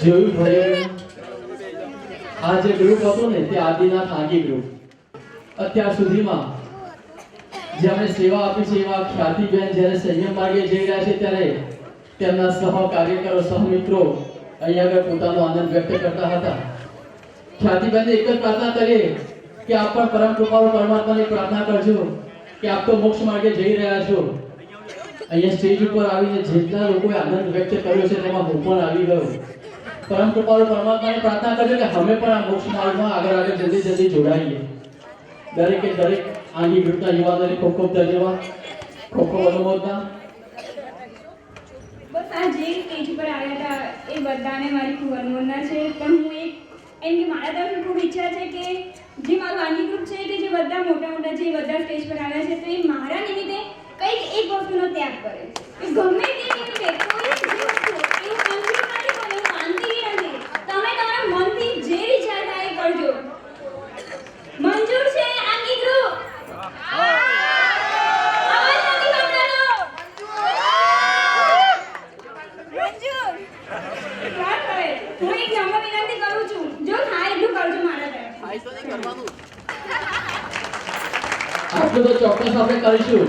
જોયું ભાઈ, આ જે ગ્રુપ હતું ને તે આદિનાથ આંગી ગ્રુપ. અત્યાર સુધીમાં જે અમે સેવા આપી છે એવા ખ્યાતિબેન જ્યારે સંયમ માર્ગે જઈ રહ્યા છે ત્યારે તેમના સહકાર્યકરો સહમિત્રો અહીંયા આગળ પોતાનો આનંદ વ્યક્ત કરતા હતા. ખ્યાતિબેનને એક જ પ્રાર્થના કરીએ કે આપ પણ પરમ કૃપાળુ પરમાત્માની પ્રાર્થના કરજો કે આપ તો મોક્ષ માર્ગે જઈ રહ્યા છો. અહીંયા સ્ટેજ ઉપર આવીને જેટલા લોકોએ આનંદ વ્યક્ત કર્યો છે તેમાં હું પણ આવી ગયો. પરમ કૃપાળુ પરમાત્માને પ્રાર્થના કરજો કે અમે પણ આ મોક્ષ માર્ગમાં આગળ જલ્દી જોડાઈએ. દરેકે દરેક આંગી ગ્રુપના યુવાનોને ખૂબ ખૂબ ધન્યવાદ, ખૂબ ખૂબ અનુમોદના. બસ આ જે સ્ટેજ પર આવ્યા હતા એ બધાને મારી ખૂબ અનુમોદના છે. પણ હું એમ કે મારા તરફથી ખૂબ ઈચ્છા છે કે જે મારું આંગી ગ્રુપ છે કે જે બધા મોટા જે બધા સ્ટેજ પર આવ્યા છે તો એ મારા નિમિત્તે કંઈક એક વસ્તુનો ત્યાગ કરે. એ ગમે તે નિમિત્તે કોઈ જ વસ્તુ એવું મંજૂર નથી કરે, એવું માનતી નથી. તમે તમારા મનથી જે વિચાર થાય એ કરજો. મંજૂર છે આંગી ગ્રુપ? અવાજ નથી સંભળાતો. મંજૂર? વાત કરે. હું એક નમ્ર વિનંતી કરું છું, જો થાય એટલું કરજો મારા તરફથી. આટલું તો ચોક્કસ આપણે કરીશું.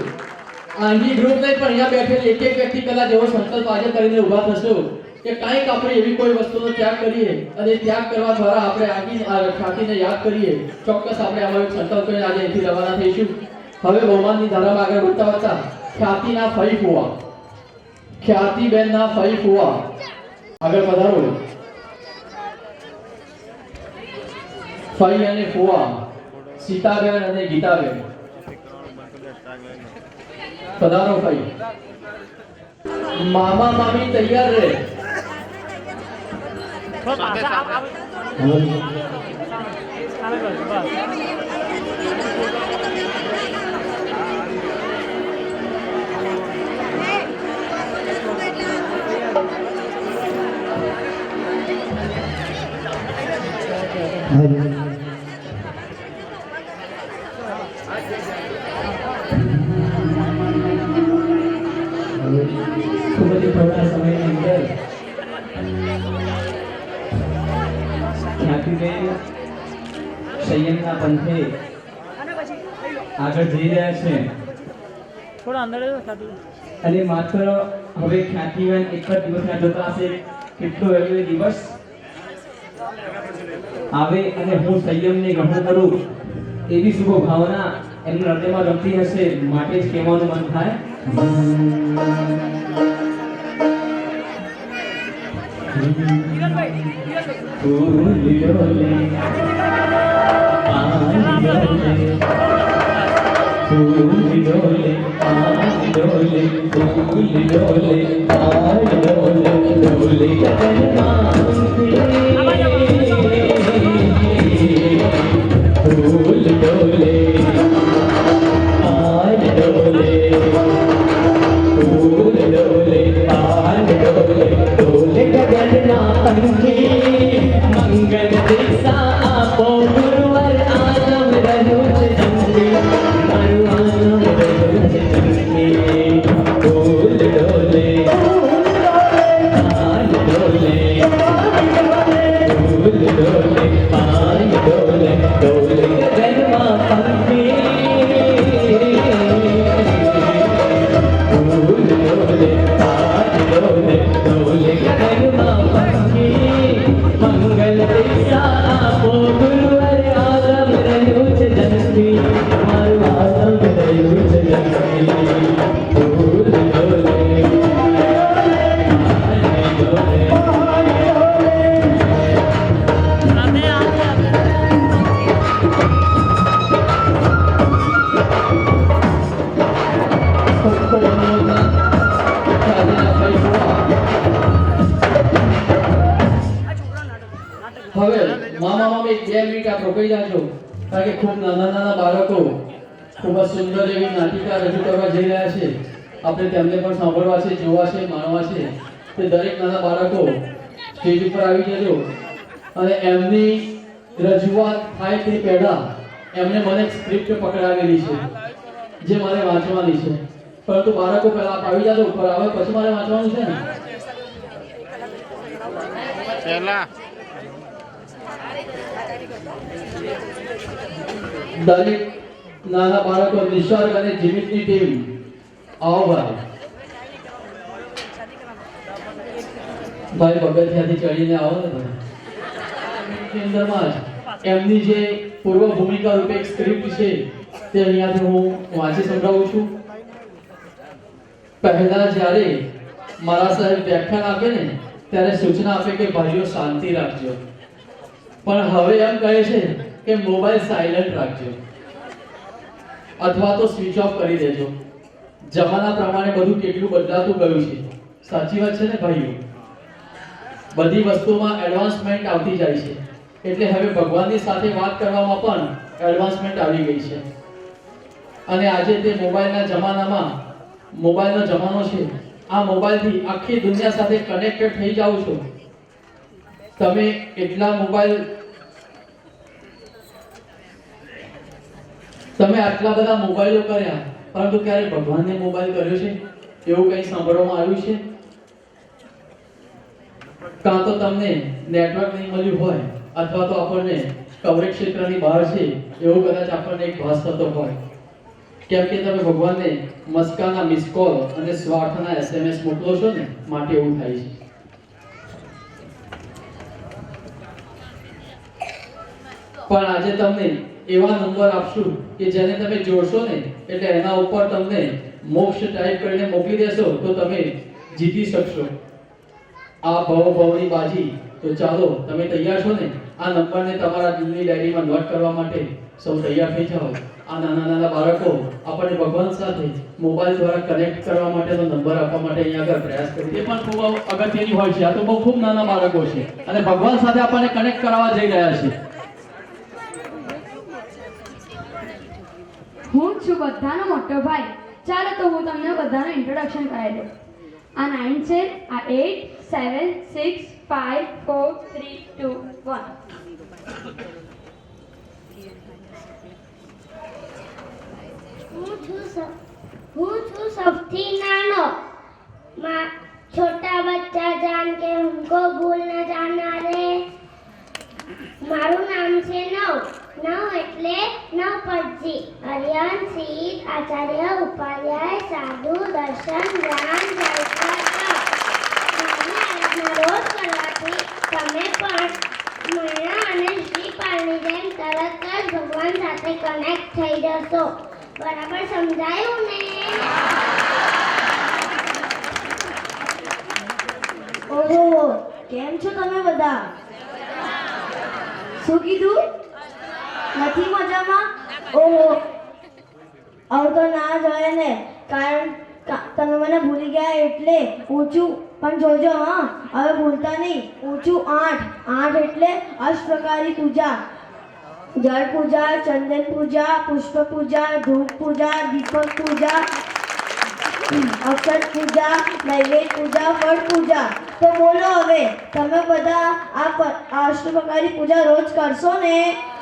આંગી ગ્રુપ નહીં પણ અહીંયા બેઠેલી એક એક વ્યક્તિ કદાચ એવો સંકલ્પ આજે કરીને ઊભા થશો કે કાંઈક આપણે એવી કોઈ વસ્તુનો ત્યાગ કરીએ અને ત્યાગ કરવા દ્વારા આપણે આંગી ખ્યાતિને યાદ કરીએ. ચોક્કસ આપણે આમાં એક સંકલ્પ કરીને આજે અહીંથી રવાના થઈશું. હવે બહુમાનની ધારામાં આગળ વધતા ખ્યાતિના ફઈ ફુવા, ખ્યાતિબેનના ફઈ ફુવા આગળ પધારો. ફઈ અને ફુવા સીતાબેન અને ગીતાબેન પધારો. ભાઈ મામા મામી તૈયાર રહે. ખૂબ જ થોડા સમયની અંદર ખ્યાતિબેન સંયમના પંથે આગળ જઈ રહ્યા છે. અને માત્ર હવે ખ્યાતિબેન એક જ દિવસના જોતા હશે કેટલો વહેલો એ દિવસ આવે અને હું સંયમને ગ્રહણ કરું એવી શુભ ભાવના એમના હૃદયમાં રમતી હશે. માટે જ કહેવાનું મન થાય રોકાઈ જાજો, કારણ કે ખૂબ નાના નાના બાળકો ખૂબ જ સુંદર એવી નાટિકા રજૂ કરવા જઈ રહ્યા છે. આપણે તેમને પણ સાંભળવા છે, જોવા છે, માણવા છે. તે દરેક નાના બાળકો સ્ટેજ ઉપર આવી જજો અને એમની રજૂઆત થાય તે પહેલા એમને મને એક સ્ક્રિપ્ટ પકડાવેલી છે જે મારે વાંચવાની છે. પરંતુ બાળકો પહેલા આપ આવી જાજો ઉપર, આવે પછી મારે વાંચવાનું છે ને. પહેલા દરેક નાના બાળકો નિસર્ગ અને જીમિતની ટીમ આવો ભાઈ. ભાઈ પગથિયાથી ચડીને આવો ને ભાઈ. એની અંદરમાં જ એમની જે પૂર્વ ભૂમિકા રૂપે એક સ્ક્રિપ્ટ છે તે અહીંયાથી હું વાંચી સંભળાવું છું. પહેલા જ્યારે મારા સાહેબ વ્યાખ્યાન આપે ને ત્યારે સૂચના આપે કે ભાઈઓ શાંતિ રાખજો, પણ હવે એમ કહે છે કે મોબાઈલ સાયલેન્ટ રાખજો અથવા તો સ્વિચ ઓફ કરી દેજો. જમાના પ્રમાણે બધું કેટલું બદલાતું ગયું છે. સાચી વાત છે ને ભાઈઓ? બધી વસ્તુમાં એડવાન્સમેન્ટ આવતી જાય છે, એટલે હવે ભગવાનની સાથે વાત કરવામાં પણ એડવાન્સમેન્ટ આવી ગઈ છે. અને આજે તે મોબાઈલના જમાનામાં, મોબાઈલનો જમાનો છે, આ મોબાઈલથી આખી દુનિયા સાથે કનેક્ટેડ થઈ જાઓ છો. તમે એટલા મોબાઈલ, તમે આટલા બધા મોબાઈલો કર્યા, પરંતુ ક્યારે ભગવાનને મોબાઈલ કર્યો છે એવું કંઈ સાંભળવામાં આવ્યું છે? કાં તો તમને નેટવર્ક નહીં મળ્યું હોય, અથવા તો આપણને કવરેજ ક્ષેત્રની બહાર છે એવું કદાચ આપણને એક ભાસ થતો હોય, કેમ કે તમે ભગવાનને મસ્કાના મિસ કોલ અને સ્વાર્થના SMS મોકલો છો ને, માટે એવું થાય છે. પણ આજે તમને એવા નંબર આપશું કે જેને તમે જોડશો ને એટલે એના ઉપર તમને મોક્ષ ટાઈપ કરીને મોકલી દેશો તો તમે જીતી શકશો આ ભવની બાજી. તો ચાલો, તમે તૈયાર છો ને? આ નંબરને તમારા દિલની ડાયરીમાં નોટ કરવા માટે સૌ તૈયાર થઈ જાઓ. આ નાના નાના બાળકો આપણને ભગવાન સાથે મોબાઈલ દ્વારા કનેક્ટ કરવા માટેનો નંબર આપવા માટે અહીંયા આગળ પ્રયાસ કરી. એ પણ ખૂબ અગત્યની હોય છે. આ તો બહુ ખૂબ નાના બાળકો છે અને ભગવાન સાથે આપણને કનેક્ટ કરાવવા જઈ રહ્યા છે. હું છું બધાનો મોટો ભાઈ. ચાલો તો હું તમને બધાનું ઇન્ટ્રોડક્શન કરાવી દઉં. આ 9 છે, આ 8, 7, 6, 5, 4, 3, 2, 1. હું છું સૌથી નાનો. छोटा बच्चा जान के हमको भूल न जाना रे. મારું નામ છે નવ એટલે નવપતજી. અરિયન સીત આચાર્ય ઉપાધ્યાય સાધુ દર્શન રામ જયકાર રોજ કરવાથી તમે પણ મૈણા અને શ્રીપાલની જેમ તરત જ ભગવાન સાથે કનેક્ટ થઈ જશો. બરાબર સમજાયું ને? ઓહો, કેમ છો તમે બધા? શું કીધું? નથી મજામાં? ઓહો, આવું તો ના જોઈએ ને, કારણ તમે મને ભૂલી ગયા એટલે ઊંચું પણ જોજો. હા, હવે ભૂલતા નહીં. ઊંચું 8 એટલે અષ્ટપ્રકારી પૂજા. જળ પૂજા, ચંદન પૂજા, પુષ્પ પૂજા, ધૂપ પૂજા, દીપક પૂજા, અક્ષર પૂજા, નૈવેદ્ય પૂજા, ફળ પૂજા. તો બોલો હવે, તમે બધા આ અષ્ટપ્રકારી પૂજા રોજ કરશો ને?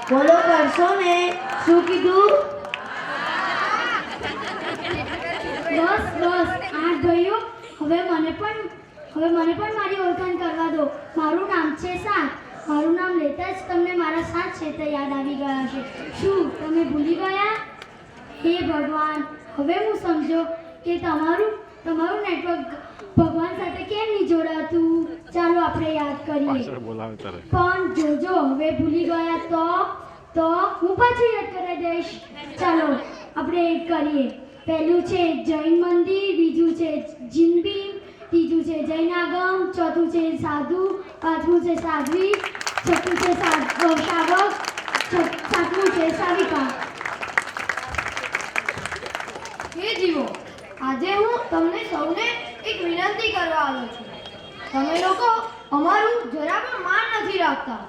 બોલો, કરશો ને? શું કીધું? બસ આ ગયું. હવે મને પણ મારી ઓળખાણ કરવા દો. મારું નામ છે સાત. મારું નામ લેતા જ તમને મારા 7 ક્ષેત્ર યાદ આવી ગયા છે. શું તમે ભૂલી ગયા? હે ભગવાન, હવે હું સમજો કે તમારું નેટવર્ક ભગવાન સાથે કેમ નહીં જોડાતું. ચાલો આપણે યાદ કરીએ. પણ જોજો, હવે ભૂલી ગયા તો હું પાછું યાદ કરાવી દઈશ. ચાલો આપણે એક કરીએ. પહેલું છે જૈન મંદિર, બીજું છે જીનબીમ, ત્રીજું છે જૈનાગમ, ચોથું છે સાધુ, પાંચમું છે સાધ્વી, છઠ્ઠું છે શાવક, સાતમું છે સાવિકા. હે જીવો, આજે હું તમને સૌને એક વિનંતી કરવા આવ્યો છું. તમે લોકો અમારું જરા પણ માન નથી રાખતા.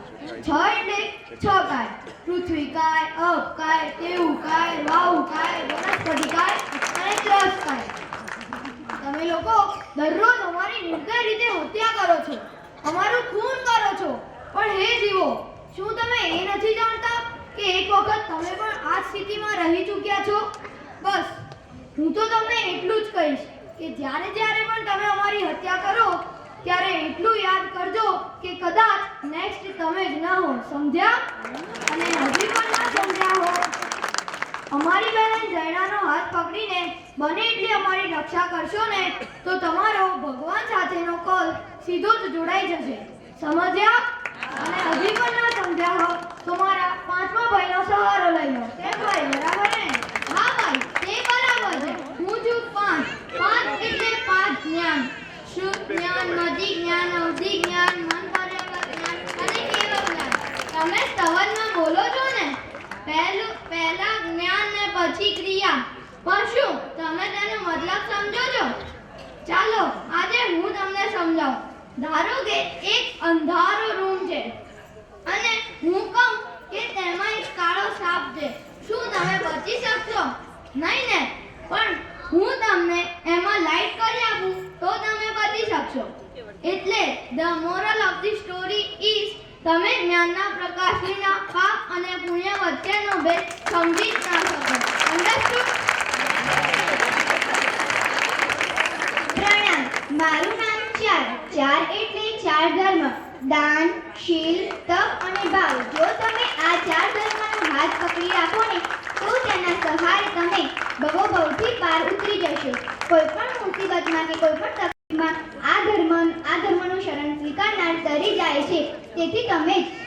6 એટલે 6 કાય. પૃથ્વી કાય, અપ કાય, તેવું કાય, વાવ કાય, વનસ્પતિ કાય અને ત્રસ કાય. તમે લોકો દરરોજ અમારી નિર્દય રીતે હત્યા કરો છો, અમારું ખૂન કરો છો. પણ હે જીવો, શું તમે એ નથી જાણતા કે એક વખત તમે પણ આ સ્થિતિમાં રહી ચૂક્યા છો? બસ હું તો તમને એટલું જ કહીશ કે જ્યારે જ્યારે પણ તમે અમારી હત્યા કરો ત્યારે એટલું યાદ કરજો કે કદાચ નેક્સ્ટ તમે જ ન હો. સમજ્યા? અને હજી પણ ના સમજ્યા હો, અમારી બહેન જૈનાનો હાથ પકડીને બને એટલી અમારી રક્ષા કરશો ને તો તમારો ભગવાન સાથેનો કોલ સીધો જ જોડાઈ જશે. સમજ્યા? અને હજી પણ ના સમજ્યા હો તો મારા 5મા ભાઈનો સહારો લઈ લો. કેમ ભાઈ, બરાબર ને? હા ભાઈ, તે બરાબર છે. હું છું 5. 5 એટલે 5 જ્ઞાન: શુદ્ધ જ્ઞાન, મતિ જ્ઞાન, અવધિ જ્ઞાન, મન પર્યવર્ત જ્ઞાન અને કેવળ જ્ઞાન. તમે સ્તવનમાં બોલો છો ને, પહેલા જ્ઞાન ને પછી ક્રિયા. પણ શું તમે તેનો મતલબ સમજો છો? ચાલો આજે હું તમને સમજાવું. ધારો કે એક અંધારો રૂમ છે અને હું કહું કે તેમાં એક કાળો સાપ છે. શું તમે બચી શકશો? નહીં ને. પણ હું તમને એમાં લાઈટ કરી આપું તો તમે બચી શકશો. એટલે the moral of the story is, તમે જ્ઞાનના પ્રકાશ વિના પાપ અને પુણ્ય વચ્ચેનો ભેદ સમજી જ ના શકો. અન્ડરસ્ટુડ? પ્રણામ. મારું નામ ચાર એટલે 4 ધર્મ: દાન, શીલ, તપ અને ભાવ. જો તમે આ 4 ધર્મનો હાથ પકડી રાખો ને તો તેના સહારે તમે ભવોભવથી પાર ઉતરી જશો. કોઈ પણ મુસીબતમાં કે કોઈ પણ તકલીફમાં આ ધર્મનું શરણ સ્વીકારનાર તરી જાય છે.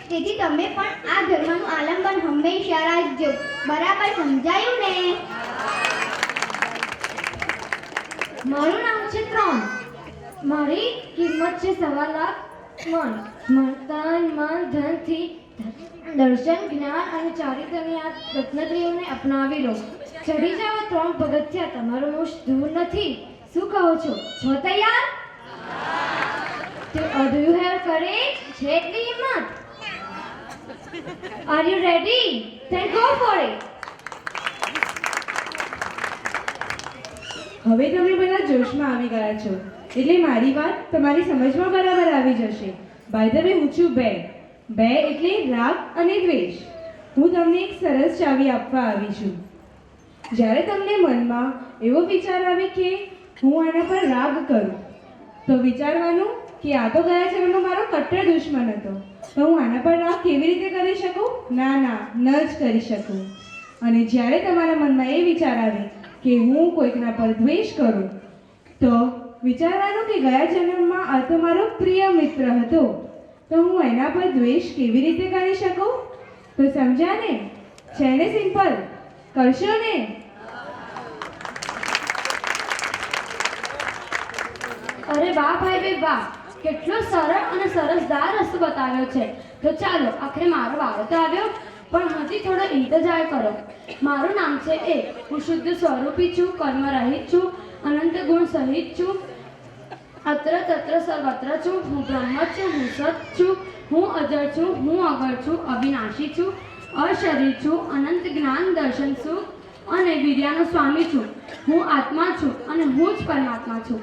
તેથી તમે પણ આ ધર્મનું આલંબન હંમેશા રાખજો. બરાબર સમજાયું ને? મારું નામ છે 3. મારી કિંમત છે 1.25 લાખ મન. તન, મન, ધનથી દર્શન, જ્ઞાન અને ચારિત્ર્યની આ રત્નત્રયોને અપનાવી લો. ચડી જાઓ 3 પગથિયા, તમારું મુશ દૂર નથી. શું કહો છો? છો તૈયાર? Do you have courage? છે એટલી હિંમત? Are you ready? Then go for it. હવે તમે બધા જોશમાં આવી ગયા છો એટલે મારી વાત તમારી સમજમાં બરાબર આવી જશે. બાય ધ વે, હું છું 2 એટલે રાગ અને દ્વેષ. હું તમને એક સરસ ચાવી આપવા આવી છું. જ્યારે તમને મનમાં એવો વિચાર આવે કે હું આના પર રાગ કરું તો વિચારવાનું કે આ તો ગયા જન્મનો મારો કટ્ટર દુશ્મન હતો, તો હું આના પર રાગ કેવી રીતે કરી શકું? ના, ન જ કરી શકું. અને જ્યારે તમારા મનમાં એ વિચાર આવે કે હું કોઈકના પર દ્વેષ કરું તો વિચારવાનું કે ગયા જન્મમાં આ તો મારો પ્રિય મિત્ર હતો, તો હું એના પર દ્વેષ કેવી રીતે કરી શકું? તો સમજ્યા ને? છે ને સિમ્પલ? કરશો ને? અરે વાહ ભાઈ બે વાહ, કેટલો સરળ અને સરસદાર રસ્તો બતાવ્યો છે. તો ચાલો, આખરે મારો વારો તો આવ્યો, પણ હજી થોડો ઇંતજાર કરો. મારું નામ છે એ. હું શુદ્ધ સ્વરૂપી છું, કર્મ રહિત છું, અનંત ગુણ સહિત છું, અત્ર તત્ર સર્વત્ર છું. હું બ્રહ્મ છું, હું સત છું, હું અજર છું, હું અગર છું, અવિનાશી છું, અશરીર છું, અનંત જ્ઞાન, દર્શન, સુખ અને વિદ્યાનો સ્વામી છું. હું આત્મા છું અને હું જ પરમાત્મા છું.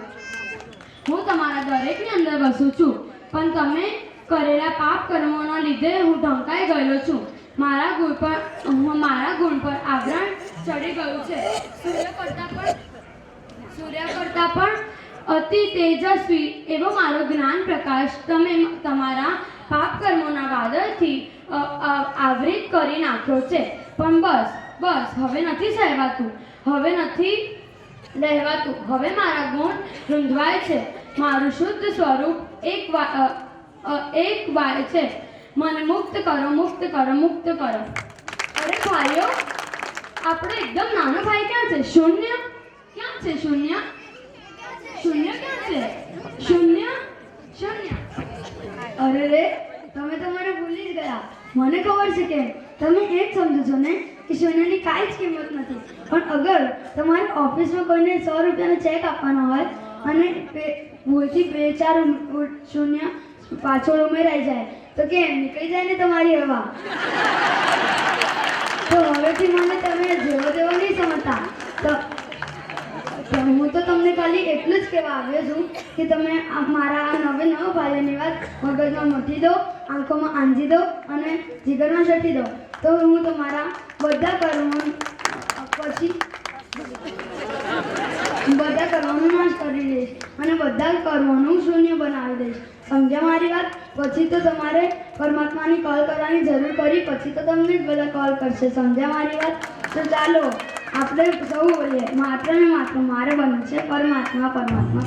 હું તમારા દરેકની અંદર વસું છું, પણ તમે કરેલા પાપ કર્મોના લીધે હું ઢંકાઈ ગયેલો છું. મારા ગુણ પર આવરણ ચડી ગયું છે. સૂર્ય કરતાં પણ અતિ તેજસ્વી એવો મારો જ્ઞાન પ્રકાશ તમે તમારા પાપ કર્મોના વાદળથી આવૃત કરી નાખ્યો છે. પણ બસ હવે નથી સહેવાતું, હવે નથી રહેવાતું. હવે મારા ગુણ રૂંધવાય છે. મારું શુદ્ધ સ્વરૂપ એક વાય છે. મને મુક્ત કરો, મુક્ત કરો, મુક્ત કરો. અરે ભાઈઓ, આપણો એકદમ નાનો ભાઈ ક્યાં છે? શૂન્ય ક્યાં છે? શૂન્ય ક્યાં છે? શૂન્ય. અરે રે, તમે તો મને ભૂલી જ ગયા. મને ખબર છે કે તમે એ જ સમજો છો ને કે શૂન્યની કાંઈ જ કિંમત નથી. પણ અગર તમારી ઓફિસમાં કોઈને 100 રૂપિયાનો ચેક આપવાનો હોય અને ભૂલથી 2-4 શૂન્ય પાછળ ઉમેરાઈ જાય તો કેમ નીકળી જાય ને તમારી હવા? તો હવેથી મને તમે જેવો તેવો નહીં સમજતા. તો હું તો તમને ખાલી એટલું જ કહેવા આવ્યો છું કે તમે મારા આ નવે નવ ભાઈઓની વાત મગજમાં મૂકી દો, આંખોમાં આંજી દો અને જીગરમાં છટી દો. તો હું તમારા બધા કર્મો પછી બધા કર્મોનો નાશ કરી દઈશ અને બધા કર્મોનું શૂન્ય બનાવી દઈશ. સમજ્યા મારી વાત? પછી તો તમારે પરમાત્માની કોલ કરવાની જરૂર કરી, પછી તો તમને જ બધા કોલ કરશે. સમજ્યા મારી વાત? તો ચાલો આપણે સૌ બોલીએ, માત્ર ને માત્ર મારે બનવું છે પરમાત્મા, પરમાત્મા,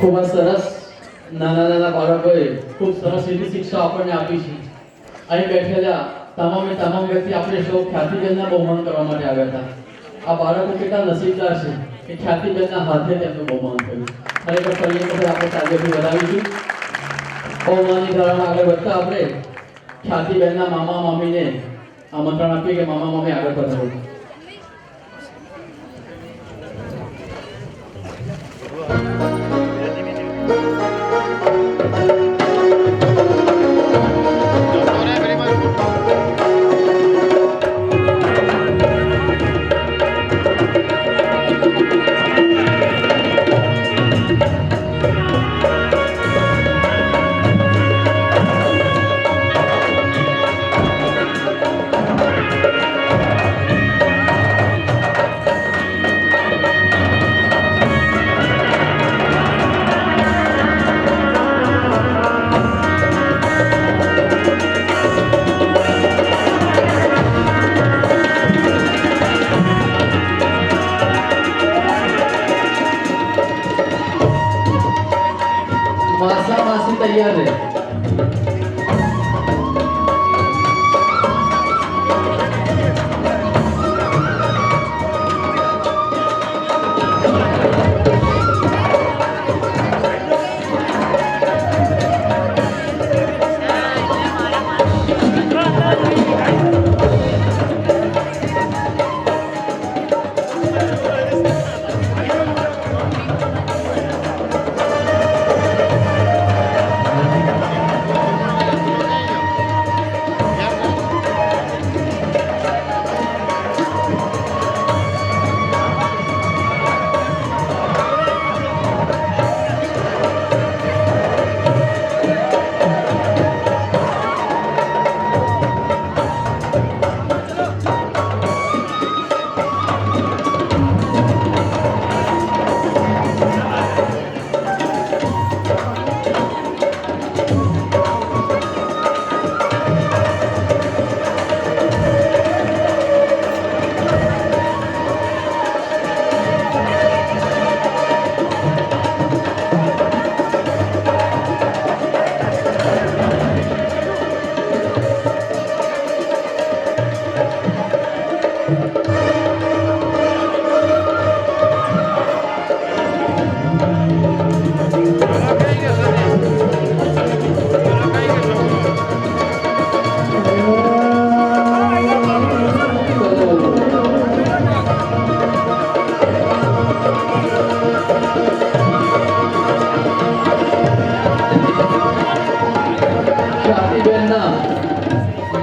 ખૂબ જ સરસ. નાના નાના બાળકોએ ખૂબ સરસ એવી શિક્ષા આપણને આપી છે. અહીં બેઠેલા તમામ વ્યક્તિ આપણે સૌ ખ્યાતિબેનના બહુમાન કરવા માટે આવ્યા હતા. આ બાળકો કેટલા નસીબદાર છે કે ખ્યાતિબેનના હાથે તેમનું બહુમાન થયું. ખરેખર ફરી એક વખત આપણે તાળીઓથી વધાવીશું. બહુમાનની ધારણા આગળ વધતા આપણે ખ્યાતિબેનના મામા મામીને આમંત્રણ આપીએ કે મામા મામી આગળ વધારો.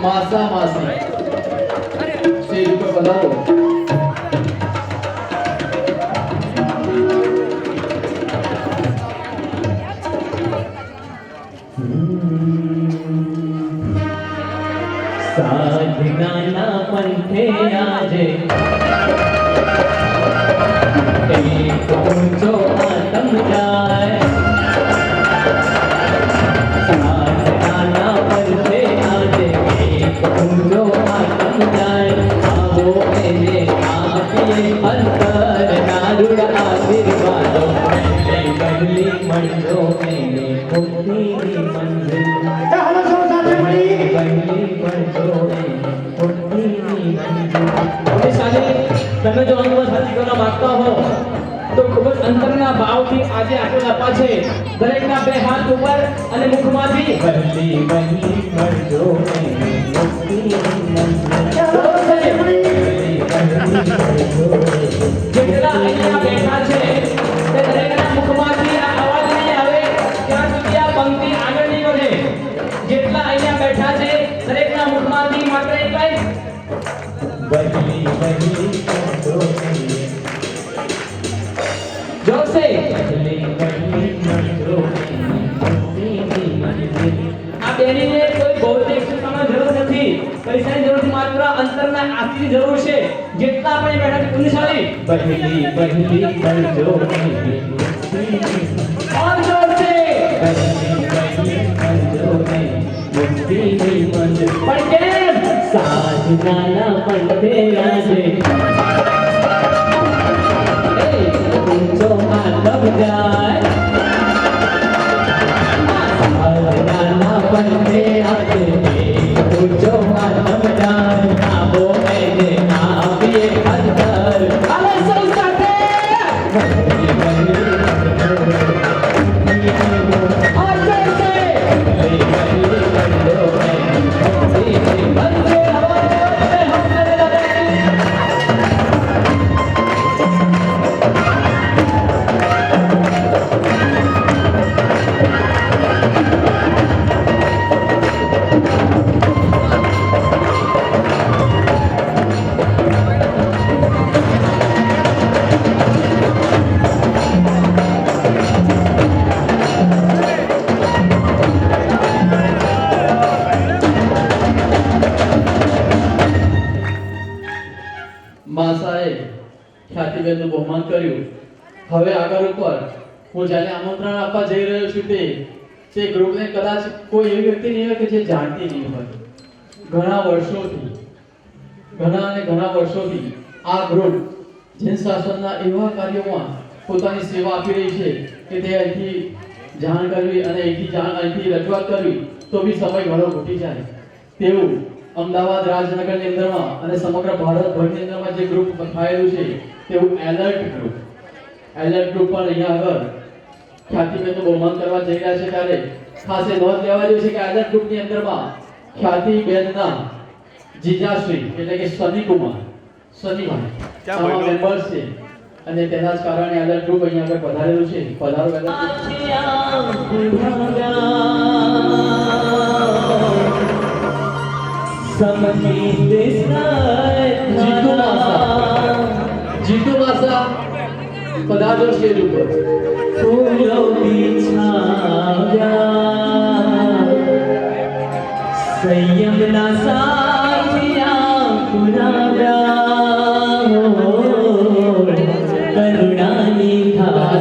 માસા માસી સ્ટેજ ઉપર પધારો. સાધનાના પંથે આજે એક ઊંચો આતમ જાય. સાધનાના પંથે આજે એક ઊંચો આતમ જાય. આવો એને આપીએ અંતરના રૂડ આશીર્વાદો. પહેલી મળજો એને મુક્તિની મંજિલ. તમે જો અનુભવ સાચી કરવા માંગતા હો તો ખૂબ જ અંતરના ભાવથી આજે આપણે આપા છે. દરેકના બે હાથ ઉપર અને મુખમાંથી વહેલી વહેલી મળજો જેટલા અહીંયા બેઠા છે તે દરેકના મુખમાંથી આ અવાજ નહીં આવે ત્યાં સુધી આ પંક્તિ આગળ નહીં વધે. જેટલા અહીંયા બેઠા છે દરેકના મુખમાંથી માત્ર એક જ વહેલી વહેલી જોશે. આ બેનીને કોઈ ભૌતિક સુખની જરૂર નથી, પૈસાની જરૂર નથી, માત્ર અંતરના આશીર્વાદની જરૂર છે. જેટલા આપણે બેઠા છે પુણ્યશાળી વહેલી વહેલી મળજો ઓર જોશે. વહેલી વહેલી મળજો મુક્તિની મંજિલ. પણ કેમ? સાધનાના પંથે આજે ઊંચો આતમ જાય. સાધનાના પંથે આજે ઊંચો આતમ જાય. આવો એને આપીએ અંતર. આવો સૌ સાથે માસાએ ખ્યાતિબેનનું બહુમાન કર્યું. હવે આગળ ઉપર હું જ્યારે આમંત્રણ આપવા જઈ રહ્યો છું તે ગ્રુપને કદાચ કોઈ એવી વ્યક્તિ નહીં હોય કે જે જાણતી નહીં હોય. ઘણા વર્ષોથી આ ગ્રુપ જૈન શાસનના એવા કાર્યોમાં પોતાની સેવા આપી રહી છે કે તે અહીંથી જાણ કરવી અને અહીંથી રજૂઆત કરવી તો બી સમય ઘણો ઘટી જાય. તેવું અમદાવાદ રાજનગરની અંદરમાં અને સમગ્ર ભારતભરની અંદરમાં જે ગ્રુપ બતાવેલું છે તેવું એલર્ટ ગ્રુપ પણ અહીંયા આગળ ખ્યાતિબેનનું બહુમાન કરવા જઈ રહ્યા છે. ત્યારે ખાસ એ નોંધ લેવા જેવી છે કે એલર્ટ ગ્રુપની અંદરમાં ખ્યાતિબેનના જીજાશ્રી એટલે કે શનિભાઈ આમાં મેમ્બર્સ છે અને તેના જ કારણે એલર્ટ ગ્રુપ અહીંયા આગળ પધારેલું છે. પધારો જીતુ માસા પધારો સ્ટેજ ઉપર. ફૂલો બિછાયા સંયમના સાથિયા પુરાવ્યા કરુણાની ધારા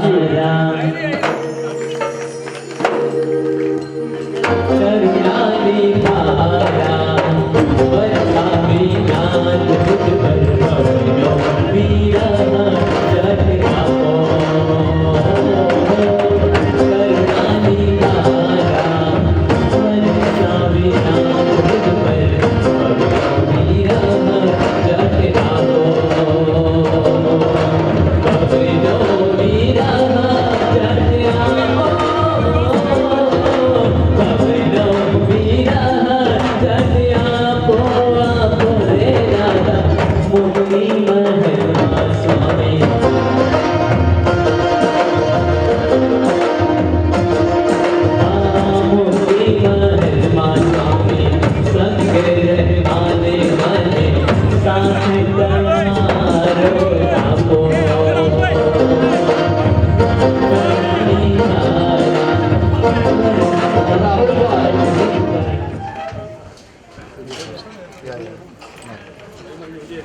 કરુણાની ધારા વરસાવી નાદ દુઃખ ભરવાનો વીરા જટ આપો કરુણાની ધારા વરસાવી નાદ દુઃખ ભરવાનો વીરા જટ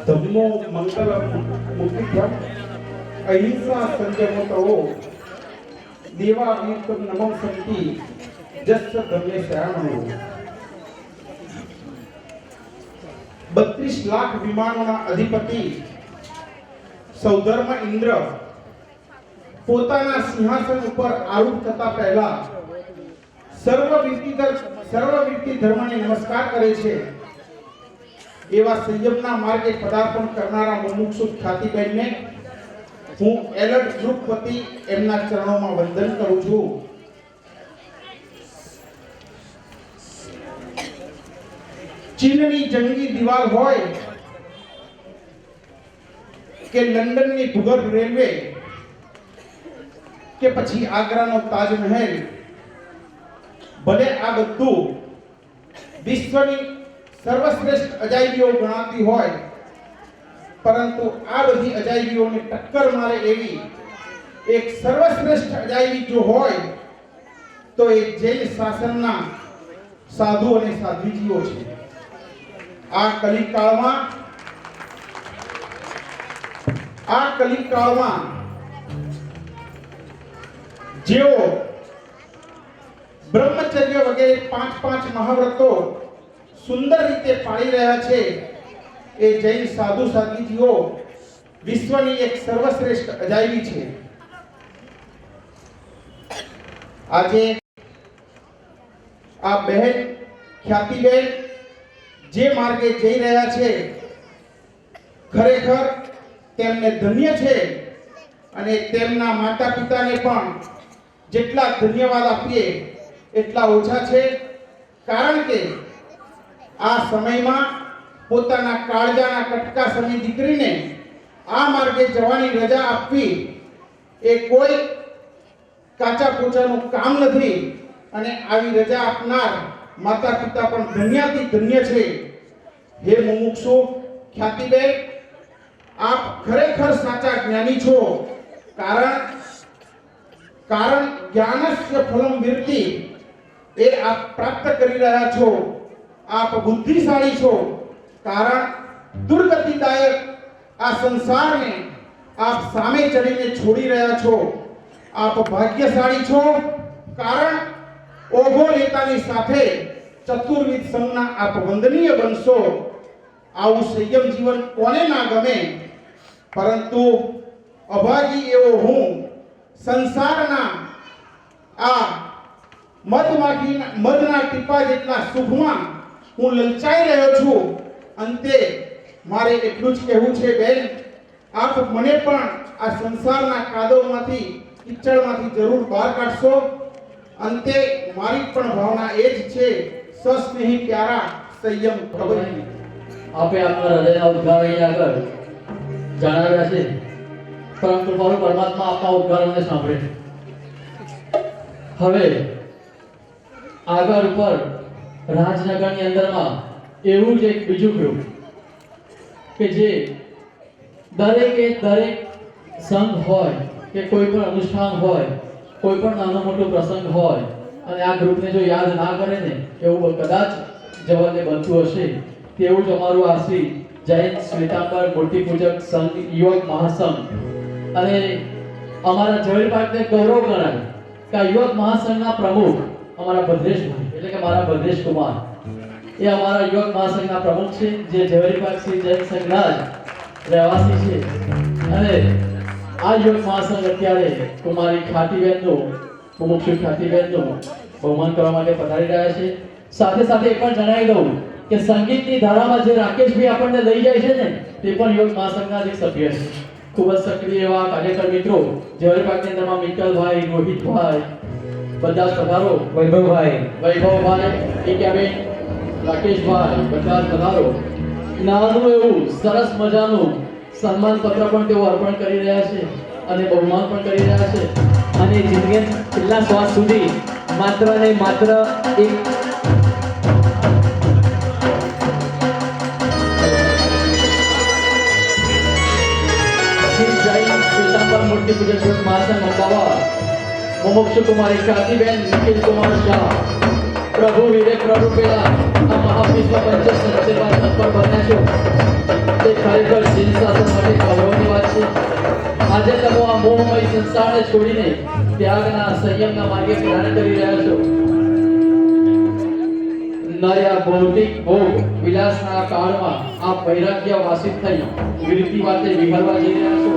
ધમ્મો મંગલમ મુક્તિભ્યમ અહિંસા સંયમતો દેવા વીતમ નમઃ સંતિ જસ્સ ધમ્મે શ્યામણો 32 લાખ વિમાનોના અધિપતિ સૌધર્મ ઇન્દ્ર પોતાના સિંહાસન ઉપર આરૂઢ થતા પહેલા સર્વવ્યક્તિ ધર્મને નમસ્કાર કરે છે. એવા સંયમના માર્ગે પદાર્પણ કરનારા મુમુક્ષુ ખ્યાતિબેનને હું એલર્ટ ગ્રુપ વતી એમના ચરણોમાં વંદન કરું છું. ચીનની જંગી દિવાલ હોય કે લંડનની ભૂગર્ભ રેલવે કે પછી આગ્રાનો તાજમહેલ, ભલે આ બધું વિશ્વની સર્વશ્રેષ્ઠ અજાયબીઓ ગણાતી હોય, પરંતુ આ બધી અજાયબીઓને ટક્કર મારે એવી એક સર્વશ્રેષ્ઠ અજાયબી જો હોય તો એ જૈન શાસનના સાધુ અને સાધ્વીજીઓ છે. આ કલિકાળમાં જેઓ બ્રહ્મચર્ય વગેરે 5 મહાવ્રતો સુંદર રીતે પાળી રહ્યા છે, એ જૈન સાધુ સાધ્વીજીઓ વિશ્વની એક સર્વશ્રેષ્ઠ અજાયબી છે. આજે આ બહેન ખ્યાતિબેન જે માર્ગે જઈ રહ્યા છે, ખરેખર તેમને ધન્ય છે અને તેમના માતા પિતાને પણ જેટલા ધન્યવાદ આપીએ એટલા ઓછા છે. કારણ કે આ સમયમાં પોતાના કાળજાના કટકા સમી દીકરીને આ માર્ગે જવાની રજા આપવી એ કોઈ કાચા પોચાનું કામ નથી અને આવી રજા આપનાર માતા પિતા પણ ધન્યાથી ધન્ય છે. હે મુમુક્ષુ ખ્યાતિબેન, આપ ખરેખર સાચા જ્ઞાની છો. કારણ જ્ઞાનસ્ય ફલમ વિરતિ એ આપ પ્રાપ્ત કરી રહ્યા છો. આપ બુદ્ધિશાળી છો, કારણ દુર્ગતિદાયક આ સંસારને આપ સામે ચડીને છોડી રહ્યા છો. આપ ભાગ્યશાળી છો, કારણ ઓઘો નેતાની સાથે ચતુર્વિધ સંઘના આપ વંદનીય બનશો. આવું સંયમ જીવન કોને ના ગમે, પરંતુ અભાગી એવો હું સંસારના આ મધના ટીપા જેટલા સુખમાં હું લલચાઈ રહ્યો છું. અંતે મારે એટલું જ કહેવું છે બેન, આપ મને પણ આ સંસારના કાદવમાંથી કિચડમાંથી જરૂર બહાર કાઢશો. અંતે મારી પણ ભાવના એ જ છે, સસ્નેહી પ્યારા સંયમ કબરી. આપે આપણા હૃદયના ઉદ્ગાર અહીં આગળ જણાવ્યા છે, પરંતુ મારો પરમાત્મા આપના ઉદ્ગારોને સાંભળે છે. હવે આગળ ઉપર રાજનગરની અંદરમાં એવું જ એક બીજું ગ્રુપ કે જે દરેક સંઘ હોય કે કોઈ પણ અનુષ્ઠાન હોય, કોઈ પણ નાનો મોટો પ્રસંગ હોય અને આ ગ્રુપને જો યાદ ના કરે ને એવું કદાચ જવાને બનતું હશે, તેવું જ અમારું આ શ્રી જૈન શ્વેતાંબર મૂર્તિ પૂજક સંઘ યુવક મહાસંઘ અને અમારા ઝવેરી પાર્કને ગૌરવ ગણાય કે આ યુવક મહાસંઘના પ્રમુખ અમારા ભદ્રેશભાઈ એટલે કે મારા ભદ્રેશ કુમાર એ અમારા યુવક મહાસંઘના પ્રમુખ છે, જે ઝવેરી પાર્ક શ્રી જૈન સંઘના જ રહેવાસી છે. અને આ યુવક મહાસંઘ અત્યારે કુમારી ખ્યાતિબેનનું મુમુક્ષુ ખ્યાતિબેનનું બહુમાન કરવા માટે પધારી રહ્યા છે. સાથે સાથે એ પણ જણાવી દઉં કે સંગીતની ધારામાં જે રાકેશભાઈ આપણને લઈ જાય છે ને, તે પણ યુવક મહાસંઘના જ એક સભ્ય છે. ખૂબ જ સક્રિય એવા કાર્યકર મિત્રો ઝવેરી પાર્કની અંદરમાં મિત્તલભાઈ, રોહિતભાઈ, બધા જ પધારો. વૈભવભાઈ, એક્યાબેન, રાકેશભાઈ, બધા જ પધારો. નાનું એવું સરસ મજાનું સન્માન પત્ર પણ તેઓ અર્પણ કરી રહ્યા છે અને બહુમાન પણ કરી રહ્યા છે. અને જિંદગીના છેલ્લા શ્વાસ સુધી માત્ર ને માત્ર એક મૂર્તિ પૂજક મહાસંઘ અમદાવાદ મુમુક્ષુ કુમારી ખ્યાતિબેન નિખિલ કુમાર શાહ પ્રભુ વિવેક પ્રરૂપેલા આ મહાવિશ્વ પંચ સંચેવા તત્પર છો તે ખરેખર શીલ શાસન માટે ગૌરવની વાત છે. આજે તમે આ મોહમય સંસારને છોડીને ત્યાગના સંયમના માર્ગે પ્રયાણ કરી રહ્યા છો. નયા ભૌતિક ભોગ વિલાસના કાળમાં આ વૈરાગ્ય વાસિત થઈ વિરતી વાતે વિહરવા જઈ રહ્યા છો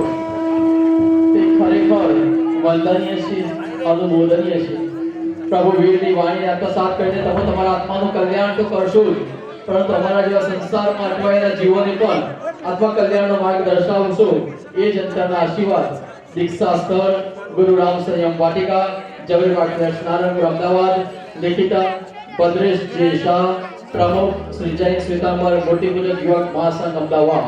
તે ખરેખર વંદનીય છે, અનુમોદનીય છે. પ્રભુ વીરની વાણીને આત્મસાત કરીને તમે તમારા આત્માનું કલ્યાણ તો કરશો જ, પરંતુ અમારા જેવા સંસારમાં અટવાયેલા જીવોને પણ આત્મા કલ્યાણનો માર્ગ દર્શાવશો. એ જ અંતરના આશીર્વાદ દીક્ષા સ્થળ ગુરુ રામ સંયમ વાટિકા, જવેરબાગ દર્શનાનંદ અમદાવાદ, લેખિતા ભદ્રેશ જે શાહ, પ્રમુખ શ્રી જૈન શ્વેતાંબર મોટી મુજબ યુવક મહાસંઘ અમદાવાદ.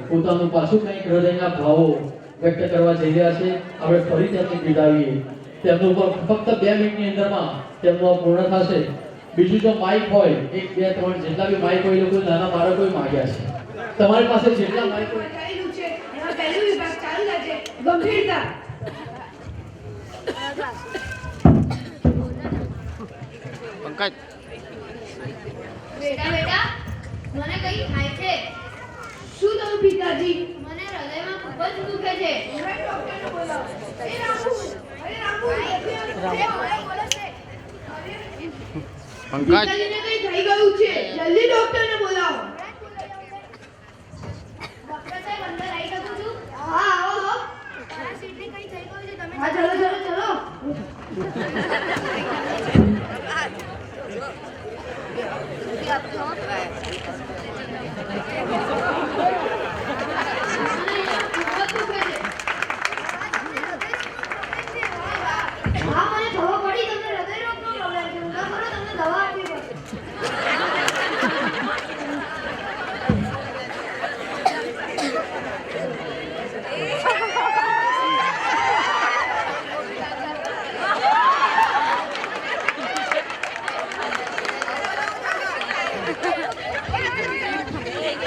પોતાનું પાછું કંઈક હૃદયના ભાવો વ્યક્ત કરવા જઈ રહ્યા છે. આપણે ફરી તેમને બિરદાવીએ. તેમનું ફક્ત 2 મિનિટની અંદરમાં તેમનું પૂર્ણ થશે. બીજું જો માઇક હોય 1 2 3 જેટલા બી માઇક હોય, લોકો નાના બાળકોએ માંગ્યા છે. તમારી પાસે જેટલા માઇક હોય ચાલ્યું છે એમાં પહેલું વિભાગ ચાલુ છે ગંભીરતા. પંકજ બેટા બેટા મને કઈ થાય છે? શું થયું પિતાજી? મને હૃદયમાં ખૂબ જ દુખે છે. ડોક્ટરને બોલાવો. એ રામુ, અરે રામુ, બોલે છે. પંકજ પિતાજીને કઈ થઈ ગયું છે, જલ્દી ડોક્ટરને બોલાવો. ડોક્ટર સાહેબ અંદર આવી શકું છું? હા આવો આવો. મારા સીટને કઈ થઈ ગયું છે, તમે હા ચલો ચલો ચલો. હા મને ખબર પડી તમને હૃદયરોગનો પ્રોબ્લેમ છે. ઊંધા કરો, તમને દવા આપવી પડશે.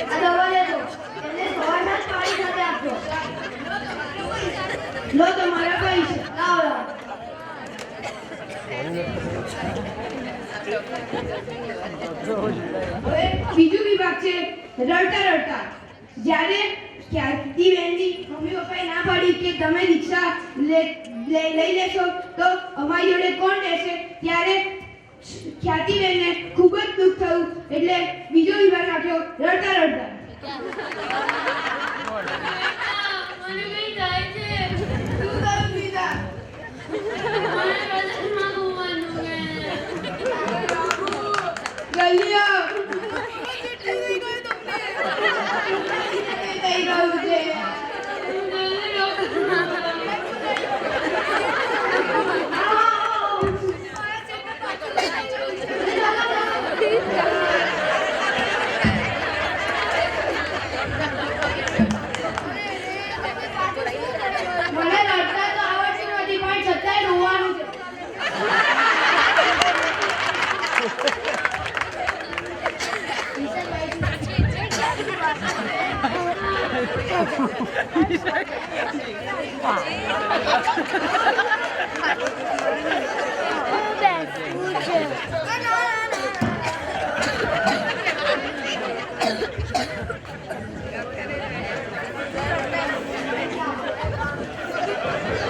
આ દવા લેજો. એને સવારના જ પાણી સાથે આપજો. લો તમારા પૈસા. લાવો લાવો. હવે બીજું વિભાગ છે રડતા રડતા. જ્યારે ખ્યાતિબેનની મમ્મી પપ્પાએ ના પાડી કે તમે રિક્ષા લઈ લેશો તો અમારી જોડે કોણ રહેશે, ત્યારે ખ્યાતિબેનને ખૂબ જ દુઃખ થયું, એટલે બીજો વિભાગ રાખ્યો રડતા રડતા. મને કઈ થાય છે. શું થયું બીજા? મને હૃદયમાં ઘૂમવાનું છે. જલ્દી આવ. થઈ ગયું છે. મને રડતા તો આવડતું નથી, પણ છતાંય રોવાનું છે.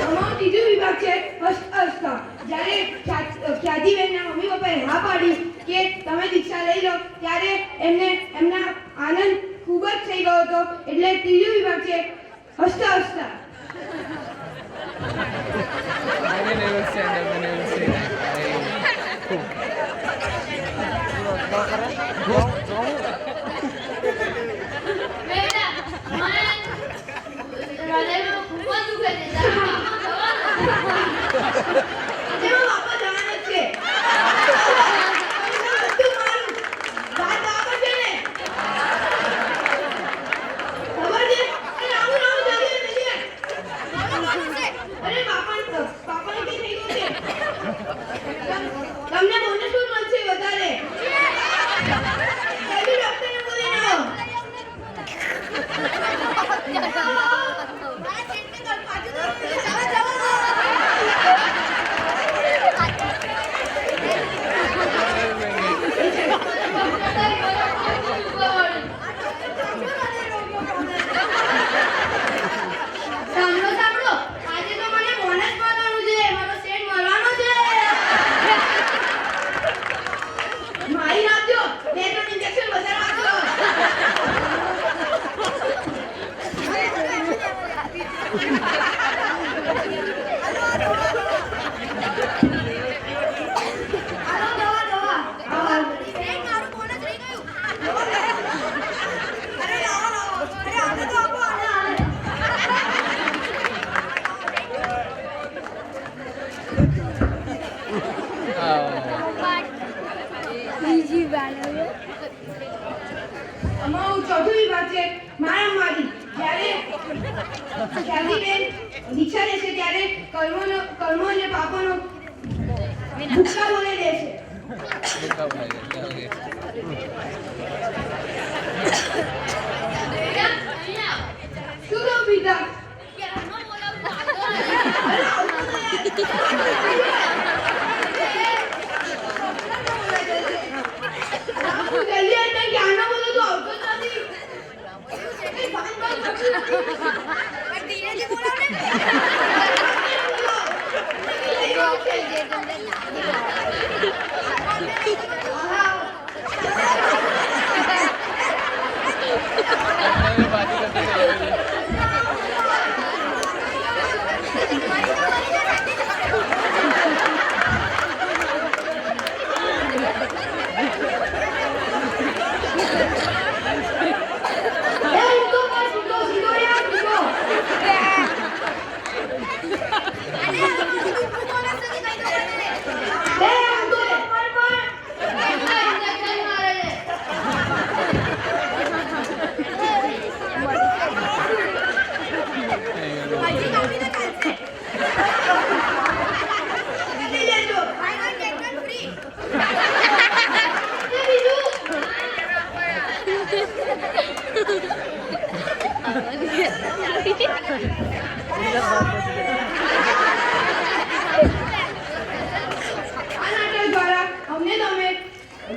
અમારો ત્રીજો વિભાગ છે અસ્તા. જ્યારે ખ્યાતિબેનના મમ્મી પપ્પાએ હા પાડી કે તમે દીક્ષા લઈ લો ત્યારે એમના આનંદ ખૂબ જ થઈ ગયો હતો. એટલે ત્રીજો વિભાગ છે હસતા. જેમાં બાપા જવાના જ છે. તું મારું વાત બાપા છે ને. ખબર છે? અરે આવું જલ્દી જલ્દી. અરે બાપાને કે થઈ ગયું છે. તમને બોનસ શું મળશે વધારે? જલ્દી ડોક્ટરને બોલાવીને આવો. સાંભળો આજે તો મને બોનસ મળવાનું છે. મારો સેટ મળવાનો છે. મારી નાખજો. 2-3 ઇન્જેક્શન વધારે આપજો. હાલો દવા. મારું બોનસ રહી ગયું. અરે લાવો. અરે આને તો આપો આને. અમારો ચોથો વિભાગ છે મારામારી. જ્યારે ખ્યાતિબેન દીક્ષા લેશે ત્યારે કર્મો અને પાપોનો ભૂક્કા બોલી દેશે. શું કહું પિતા? જલ્દી આવ. જ્ઞાન બોલો તો આવતો જ નથી. ધીરે બોલાવ ને.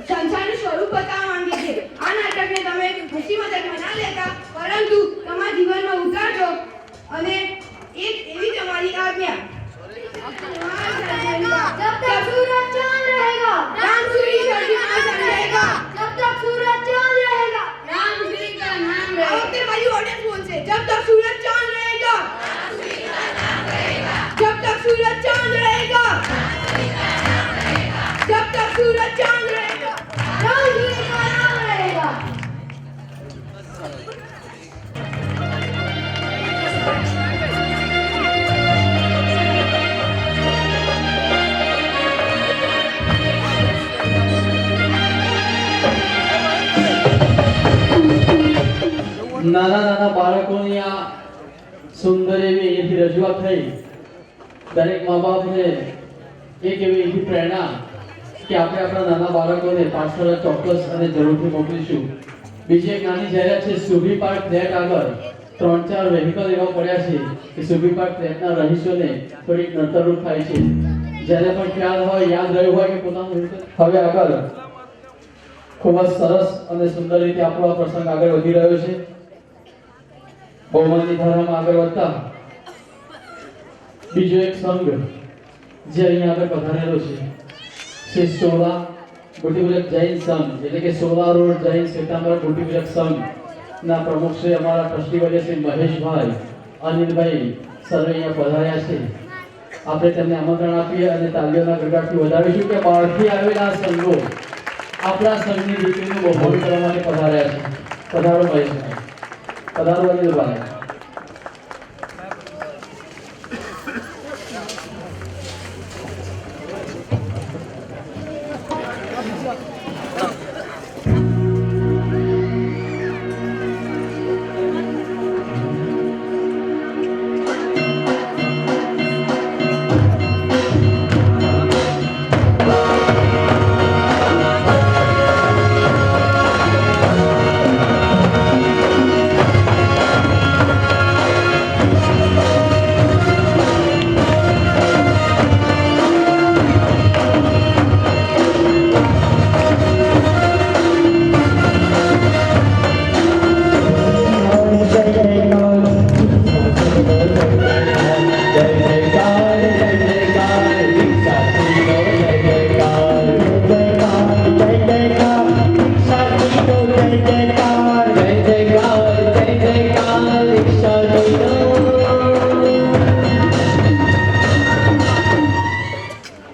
સંસારનું સ્વરૂપ બતાવવા માંગે છે. આ નાટકને તમે હસી મજાકમાં ના લેતા પરંતુ તમારા જીવનમાં ઉતારજો અને એક એવી તમારી આજ્ઞા. जब तक सूरज चांद रहेगा रामसूरी सर्दी में समझेगा. जब तक सूरज चांद रहेगा रामसूरी का नाम रहेगा. ओके भाई ऑडियंस बोलते जब तक सूरज चांद रहेगा. जब तक सूरज चांद रहेगा. जब तक सूरज चांद रहेगा. रामसूरी का नाम रहेगा. નાના બાળકોની આ સુંદર એવી અહીંથી રજૂઆત થઈ. દરેક મા બાપને એક એવી અહીંથી પ્રેરણા કે આપણે આપણા નાના બાળકોને પાઠશાળા ચોક્કસ અને જરૂરથી મોકલીશું. બીજી એક નાની જાહેરાત છે સુભી પાર્ક નેટ આગળ 3-4 વ્હીકલ એવા પડ્યા છે કે સુબી પાર્ક ટ્રેકના રહીશોને થોડીક નડતરરૂપ થાય છે. જ્યારે પણ ખ્યાલ હોય, યાદ રહ્યું હોય કે પોતાનું vehicle હવે આગળ ખૂબ જ સરસ અને સુંદર રીતે આપણો આ પ્રસંગ આગળ વધી રહ્યો છે. બહુમતી ધારામાં આગળ વધતા બીજો એક સંઘ જે અહીંયા આગળ પધારેલો છે, શ્રી સોલા ગોટીબુલક જૈન સંઘ, એટલે કે સોલા રોડ જૈન શ્વેતાંબર ગોટીબુલક સંઘ ના પ્રમુખ શ્રી અમારા ટ્રસ્ટી વડે શ્રી મહેશભાઈ અનિલભાઈ સર્વે અહીંયા પધાર્યા છે. આપણે તેમને આમંત્રણ આપીએ અને તાલીઓના ગરગાટથી વધાવીશું કે બહારથી આવેલા સંઘો આપણા સંઘની દીકરીનું બહુમાન કરવા માટે પધાર્યા છે. પધારો મહેશભાઈ, પધારો અનિલભાઈ.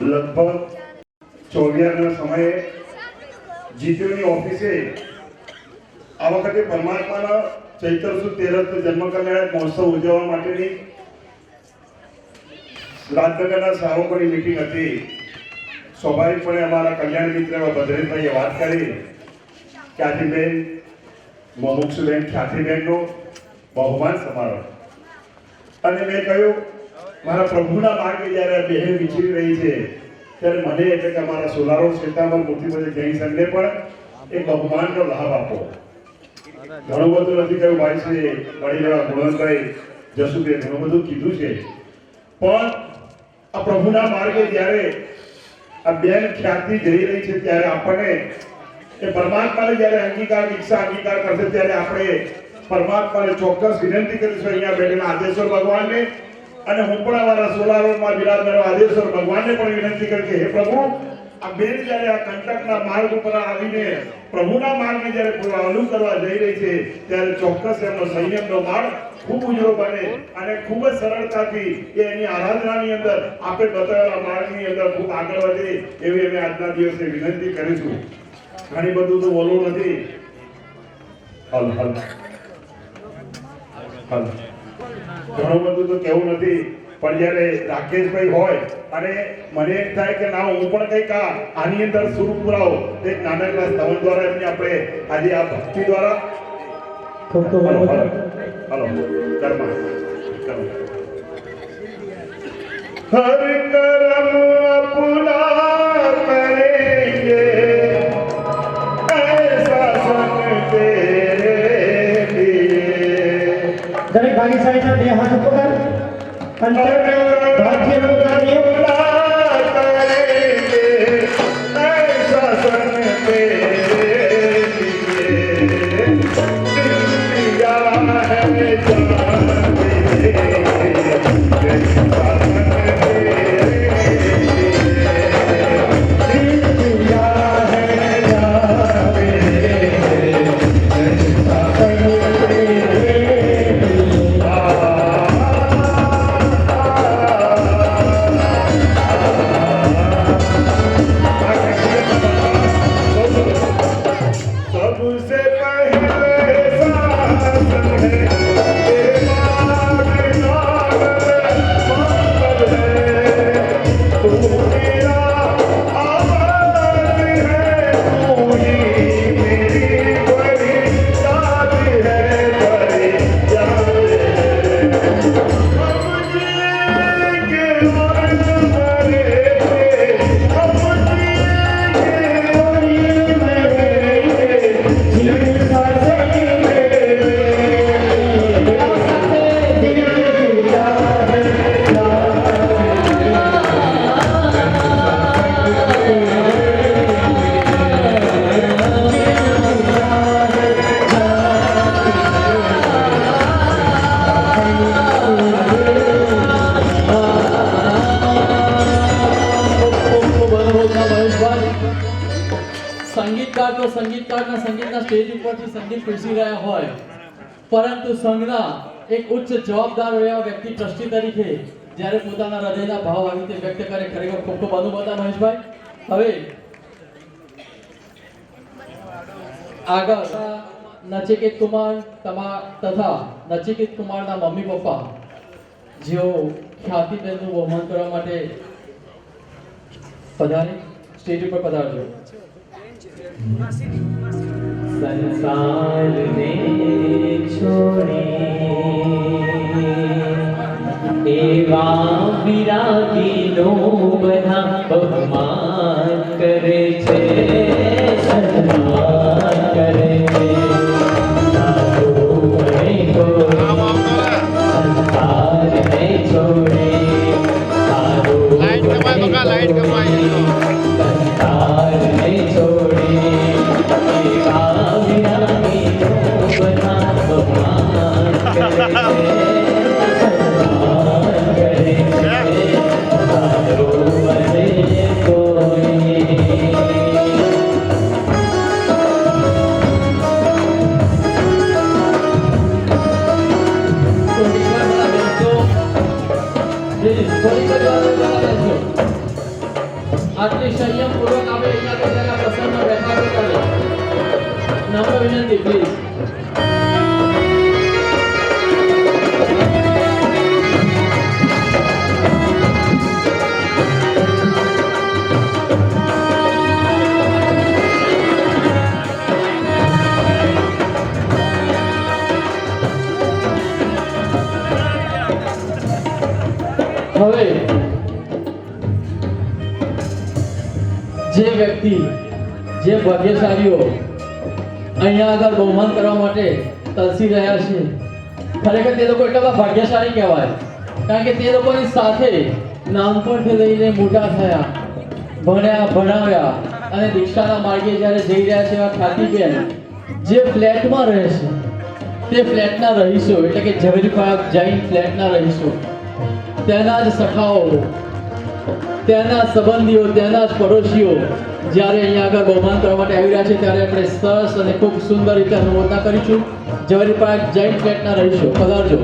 લગભગ 24 સમયે જીટીઓની ઓફિસે આ વખતે પરમાત્માના ચૈત્ર સુદ 13 જન્મ કલ્યાણ મહોત્સવ ઉજવવા માટેની રાજનગરના સાવકોની મીટિંગ હતી. સ્વાભાવિકપણે અમારા કલ્યાણ મિત્ર ભદ્રેશભાઈએ વાત કરી ખ્યાતિબેન મોમુક્ષુબેન ખ્યાતિબેનનો બહુમાન સમારોહ, અને મેં કહ્યું મારા પ્રભુના માર્ગે જ્યારે બહેન વિચરી રહી છે ત્યારે મને એટલે કે અમારા સોલારો શ્વેતાંબર મૂર્તિપૂજક જૈન સંઘને પણ એક બહુમાનનો લાભ આપો. ઘણું બધું નથી કહ્યું ભાઈ શ્રી વડીલેવા ગુણવંતભાઈ જસુભાઈ ઘણું બધું કીધું છે, પણ આ પ્રભુના માર્ગે જ્યારે આ બેન ખ્યાતિ જઈ રહી છે ત્યારે આપણને એ પરમાત્માને જ્યારે અંગીકાર કરશે ત્યારે આપણે પરમાત્માને ચોક્કસ વિનંતી કરીશું અહીંયા બેઠેલા આદેશ્વર ભગવાનને, અને હું પણ અમારા સોલારોમાં બિરાજમાન આદેશ્વર ભગવાનને પણ વિનંતી કરી કે હે પ્રભુ, આ બેન જ્યારે આ કંટકના માર્ગ ઉપર આવીને પ્રભુના માર્ગને જ્યારે અનુ કરવા જઈ રહી છે ત્યારે ચોક્કસ એમનો સંયમનો માર્ગ ખૂબ ઉજળો બને અને ખૂબ જ સરળતાથી એની આરાધનાની અંદર આપણે બતાવેલા માર્ગની અંદર ખૂબ આગળ વધે એવી અમે આજના દિવસે વિનંતી કરીશું. ઘણી બધું તો બોલવું નથી, ઘણું બધું તો કેવું નથી, પણ જ્યારે રાકેશભાઈ હોય અને મને એમ થાય કે ના હું પણ કંઈક આની અંદર સુર પુરાવો એક નાનકડા સ્તવન દ્વારા એમની આપણે આજે આ ભક્તિ દ્વારા હલો કર્મ હર કરમ અપના કરેંગે ऐसा संग तेरे लिए. દરેક ભાગીશાળીના બે હાથ ઉપર કર ભાગ્યનો કાર્ય करेंगे ऐसा संग तेरे लिए. दिया है जान तेरे સંગીતના સંગીતના સ્ટેજ ઉપરથી સંગીત પીરસી રહ્યા હોય, પરંતુ સંઘના એક ઉચ્ચ જવાબદાર એવા વ્યક્તિ ટ્રસ્ટી તરીકે જ્યારે પોતાના હૃદયના ભાવ આવી રીતે વ્યક્ત કરે, ખરેખર ખૂબ ખૂબ અનુભવ હતા મહેશભાઈ. હવે આગળ નચિકેત કુમાર તથા નચિકેત કુમારના મમ્મી પપ્પા જેઓ ખ્યાતિબેનનું બહુમાન કરવા માટે પધારે, સ્ટેજ ઉપર પધારજો. संसार ने छोड़े एवा विरागीनो बधा बहुमान करे छे, सन्मान करे छे. संसार ने छोड़े लाइट कमाई संसार ने छोड़े આટલી સંયમ પૂર્વક આપણે અહીંયા બેઠેલા પ્રસંગમાં બેઠા કરે નમ્ર વિનંતી પ્લીઝ. હવે જે વ્યક્તિ જે ભાગ્યશાળીઓ અહીંયા આગળ બહુમાન કરવા માટે તરસી રહ્યા છે, ખરેખર તે લોકો એટલા બધા ભાગ્યશાળી કહેવાય, કારણ કે તે લોકોની સાથે નાનપણથી લઈને મોટા થયા, ભણ્યા ભણાવ્યા અને દીક્ષાના માર્ગે જ્યારે જઈ રહ્યા છે એવા ખ્યાતિબેન જે ફ્લેટમાં રહે છે તે ફ્લેટના રહીશો એટલે કે ઝવેરી પાર્ક જૈન ફ્લેટના રહીશો, તેના જ સખાઓ, તેના સંબંધીઓ, તેના જ પડોશીઓ જ્યારે અહીંયા આગળ બહુમાન કરવા માટે આવી રહ્યા છે ત્યારે આપણે સરસ અને ખૂબ સુંદર રીતે અનુમોદના કરીશું. ઝવેરી પાર્ક જૈન ફ્લેટના રહીશો પધારજો.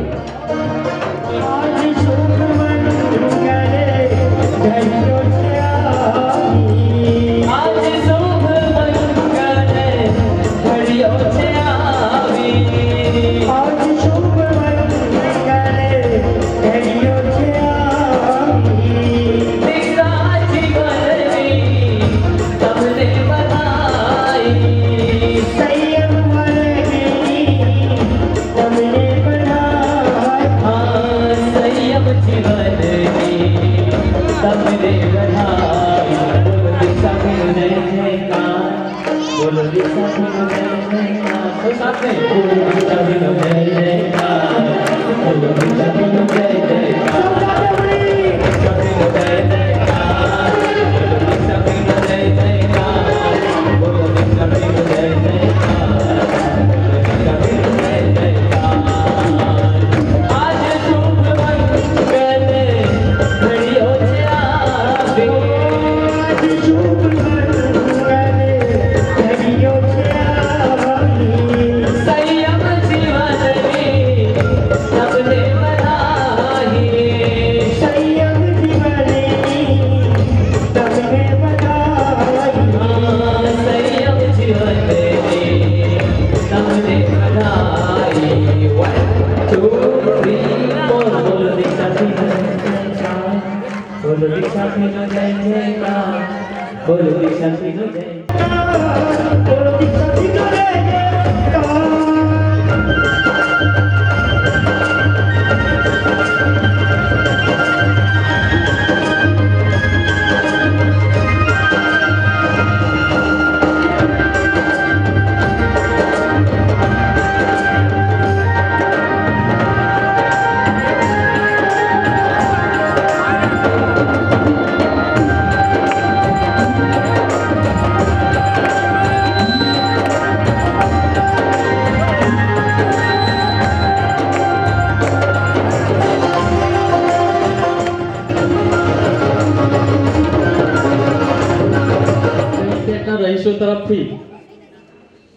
રહીશો તરફથી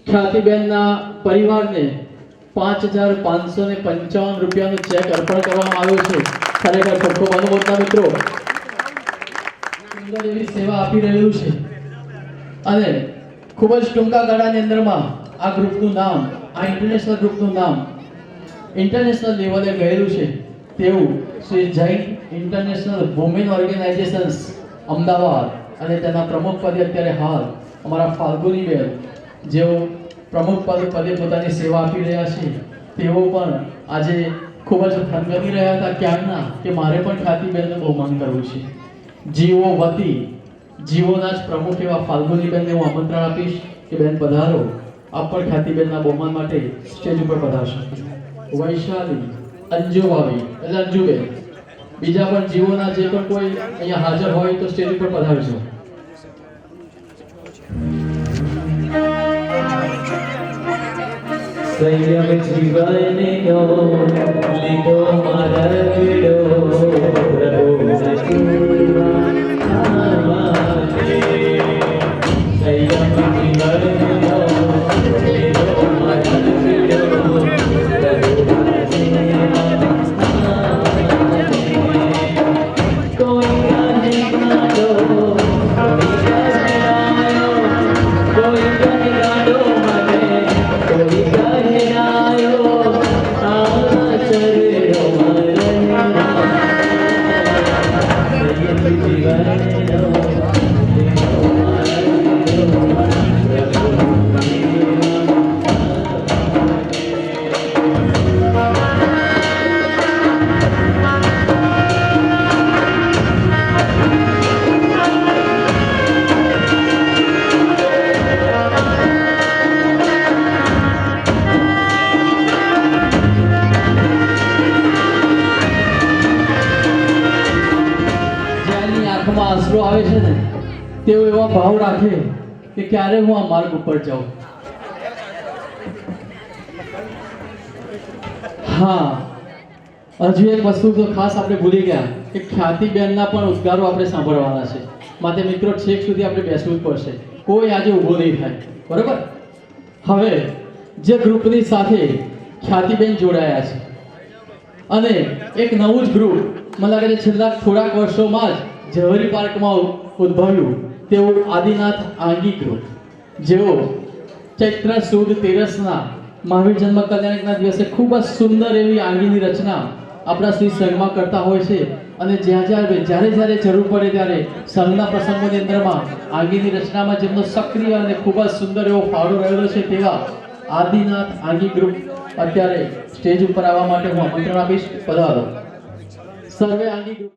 ખ્યાતિબેનના પરિવારને 5,555 રૂપિયાનો ચેક અર્પણ કરવામાં આવ્યો છે. ખરેખર ખૂબ ખૂબ અનુમોદના મિત્રો. સુંદર એવી સેવા આપી રહ્યું છે અને ખૂબ જ ટૂંકા ગાળાની અંદરમાં આ ગ્રુપનું નામ, આ ઇન્ટરનેશનલ ગ્રુપનું નામ ઇન્ટરનેશનલ લેવલે ગયેલું છે તેવું Shri Jain international women organisations Ahmedabad અને તેના પ્રમુખ પદે અત્યારે હાલ અમારા ફાલ્ગુનીબેન જેઓ પ્રમુખ પદે પોતાની સેવા આપી રહ્યા છે તેઓ પણ આજે ખૂબ જ થનગની રહ્યા હતા ક્યારના કે મારે પણ ખ્યાતિબેનનું બહુમાન કરવું છે. જીવો વતી જીવોના જ પ્રમુખ એવા ફાલ્ગુનીબેનને હું આમંત્રણ આપીશ કે બેન પધારો, આપ પણ ખ્યાતિબેનના બહુમાન માટે સ્ટેજ ઉપર પધારશો. વૈશાલી, અંજુભાવી એટલે અંજુબેન, બીજા પણ જીવોના જે પણ કોઈ અહીંયા હાજર હોય તો સ્ટેજ ઉપર પધારજો. સંયમ જીવને લીધો મારા પીડો પ્રભુ સંયમ આંસુ આવે છે ને તેઓ એવા ભાવ રાખે કે ક્યારે હું આ માર્ગ ઉપર જાઉં. હા, હજુ એક વસ્તુ તો ખાસ આપણે ભૂલી ગયા કે ખ્યાતિબેનના પણ ઉદ્ગારો આપણે સાંભળવાના છે. માટે મિત્રો છેક સુધી આપણે બેસવું જ પડશે, કોઈ આજે ઊભો નહીં થાય. બરોબર? હવે જે ગ્રુપની સાથે ખ્યાતિબેન જોડાયા છે અને એક નવું જ ગ્રુપ મને લાગે છે છેલ્લા થોડાક વર્ષોમાં જ ઝવેરી પાર્કમાં ઉદ્ભવ્યું તેવું આદિનાથ આંગી ગ્રુપ, જેઓ ચૈત્ર સુદ તેરસના મહાવીર જન્મ કલ્યાણકના દિવસે ખૂબ જ સુંદર એવી આંગીની રચના આપણા શ્રી સંઘમાં કરતા હોય છે અને જ્યારે જરૂર પડે ત્યારે સંઘના પ્રસંગોની અંદરમાં આંગીની રચનામાં જેમનો સક્રિય અને ખૂબ જ સુંદર એવો ફાળો રહેલો છે તેવા આદિનાથ આંગી ગ્રુપ અત્યારે સ્ટેજ ઉપર આવવા માટે હું આમંત્રણ આપીશ. પધારો સર્વે આંગી ગ્રુપ.